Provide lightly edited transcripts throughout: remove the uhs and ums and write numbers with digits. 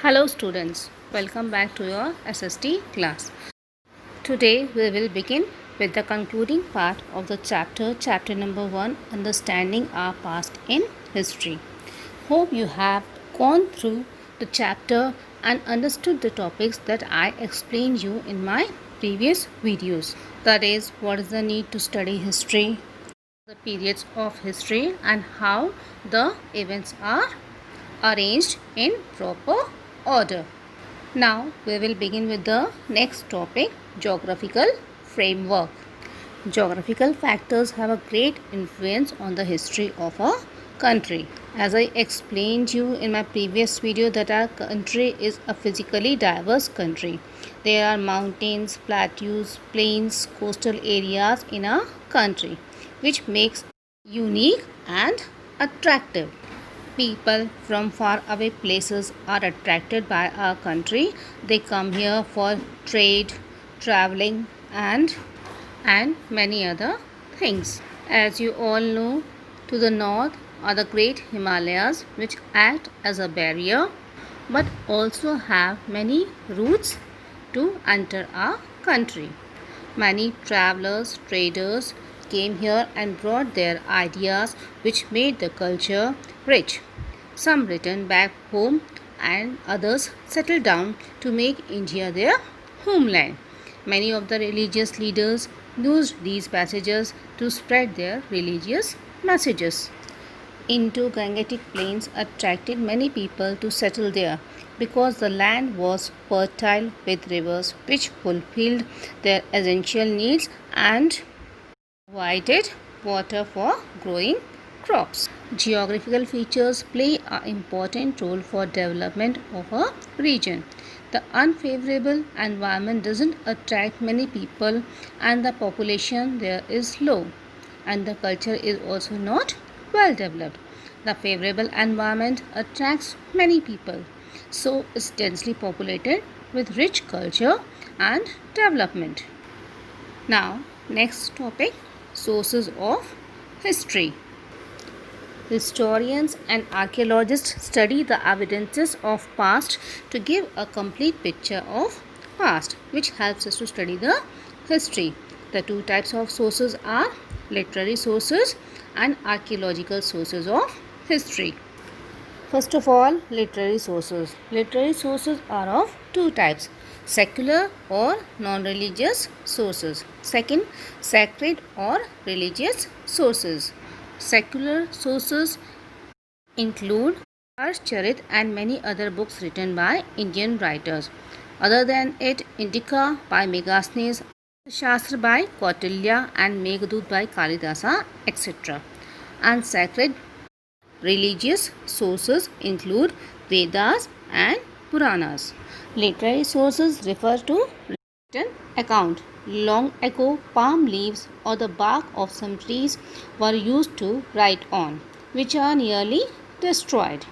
Hello students, welcome back to your SST class. Today we will begin with the concluding part of the chapter number 1, Understanding Our Past in History. Hope you have gone through the chapter and understood the topics that I explained you in my previous videos. That is, what is the need to study history, the periods of history, and how the events are arranged in proper order. Now we will begin with the next topic, geographical framework. Geographical factors have a great influence on the history of a country. As I explained you in my previous video that our country is a physically diverse country. There are mountains, plateaus, plains, coastal areas in our country which makes unique and attractive. People from far away places are attracted by our country. They come here for trade, traveling and many other things. As you all know, to the north are the great Himalayas which act as a barrier but also have many routes to enter our country. Many travelers, traders came here and brought their ideas which made the culture rich. Some returned back home and others settled down to make India their homeland. Many of the religious leaders used these passages to spread their religious messages. Indo-Gangetic plains attracted many people to settle there because the land was fertile with rivers which fulfilled their essential needs and provided water for growing crops. Geographical features play an important role for development of a region. The unfavorable environment doesn't attract many people and the population there is low and the culture is also not well developed. The favorable environment attracts many people, so it's densely populated with rich culture and development. Now, next topic, sources of history. Historians and archaeologists study the evidences of past to give a complete picture of past, which helps us to study the history. The two types of sources are literary sources and archaeological sources of history. First of all, literary sources. Literary sources are of two types, secular or non-religious sources. Second, sacred or religious sources. Secular sources include Harshcharit and many other books written by Indian writers. Other than it, Indika by Megasthenes, Shastra by Kautilya and Meghdut by Kalidasa, etc. And sacred religious sources include Vedas and Puranas. Literary sources refer to written account. Long ago, palm leaves or the bark of some trees were used to write on, which are nearly destroyed.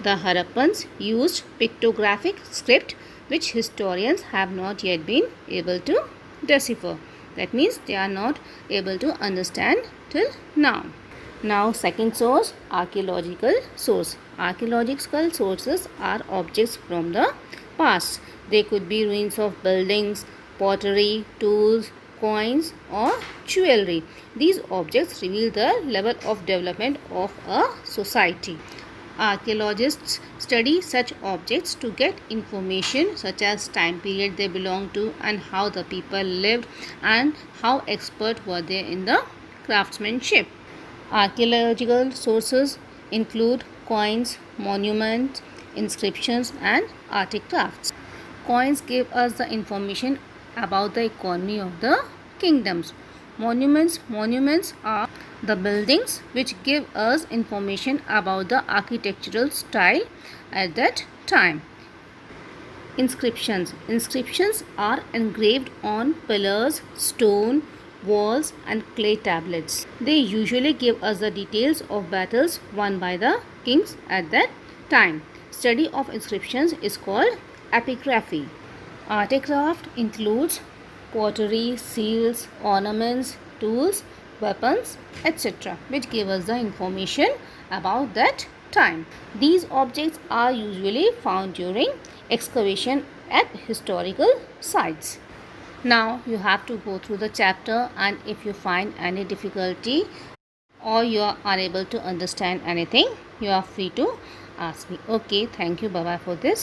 The Harappans used pictographic script, which historians have not yet been able to decipher. That means they are not able to understand till now. Now, second source, archaeological source. Archaeological sources are objects from the past. They could be ruins of buildings, pottery, tools, coins or jewelry. These objects reveal the level of development of a society. Archaeologists study such objects to get information such as time period they belong to and how the people lived and how expert were they in the craftsmanship. Archaeological sources include coins, monuments, inscriptions and artifacts. Coins give us the information about the economy of the kingdoms. Monuments are the buildings which give us information about the architectural style at that time. Inscriptions are engraved on pillars, stone, walls and clay tablets. They usually give us the details of battles won by the kings at that time. Study of inscriptions is called epigraphy. Articraft includes pottery, seals, ornaments, tools, weapons, etc., which give us the information about that time. These objects are usually found during excavation at historical sites. Now you have to go through the chapter, and if you find any difficulty or you are unable to understand anything, you are free to ask me. Okay, thank you. Bye bye for this.